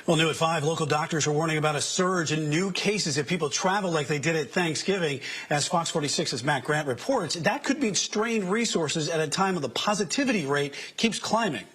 Well, new at 5, local doctors are warning about a surge in new cases if people travel like they did at Thanksgiving. As Fox 46's Matt Grant reports, that could mean strained resources at a time when the positivity rate keeps climbing.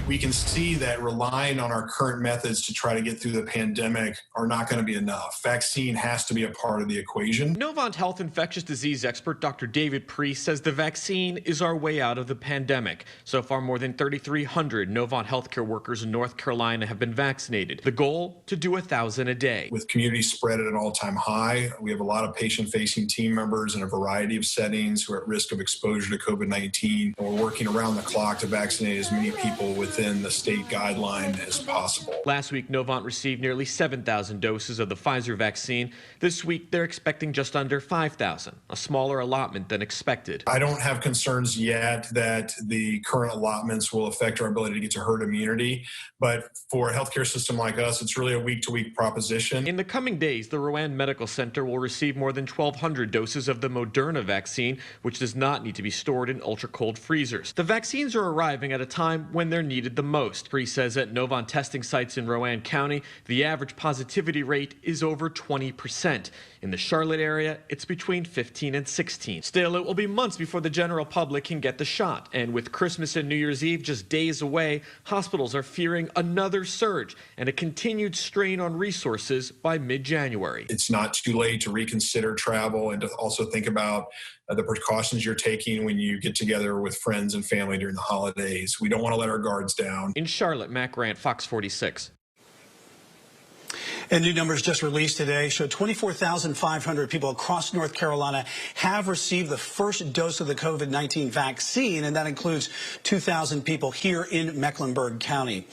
We can see that relying on our current methods to try to get through the pandemic are not going to be enough. Vaccine has to be a part of the equation. Novant Health infectious disease expert Dr. David Priest says the vaccine is our way out of the pandemic. So far, more than 3,300 Novant healthcare workers in North Carolina have been vaccinated. The goal, to do 1,000 a day. With community spread at an all-time high, we have a lot of patient-facing team members in a variety of settings who are at risk of exposure to COVID-19. We're working around the clock to vaccinate as many people within the state guideline as possible. Last week, Novant received nearly 7,000 doses of the Pfizer vaccine. This week, they're expecting just under 5,000, a smaller allotment than expected. I don't have concerns yet that the current allotments will affect our ability to get to herd immunity, but for a healthcare system like us, it's really a week-to-week proposition. In the coming days, the Rowan Medical Center will receive more than 1,200 doses of the Moderna vaccine, which does not need to be stored in ultra-cold freezers. The vaccines are arriving at a time when they're needed the most. Priest says at Novant testing sites in Rowan County, the average positivity rate is over 20%. In the Charlotte area, it's between 15 and 16. Still, it will be months before the general public can get the shot. And with Christmas and New Year's Eve just days away, hospitals are fearing another surge and a continued strain on resources by mid-January. It's not too late to reconsider travel and to also think about the precautions you're taking when you get together with friends and family during the holidays. We don't want to let our guards down. In Charlotte, Matt Grant, Fox 46. And new numbers just released today show 24,500 people across North Carolina have received the first dose of the COVID-19 vaccine, and that includes 2,000 people here in Mecklenburg County.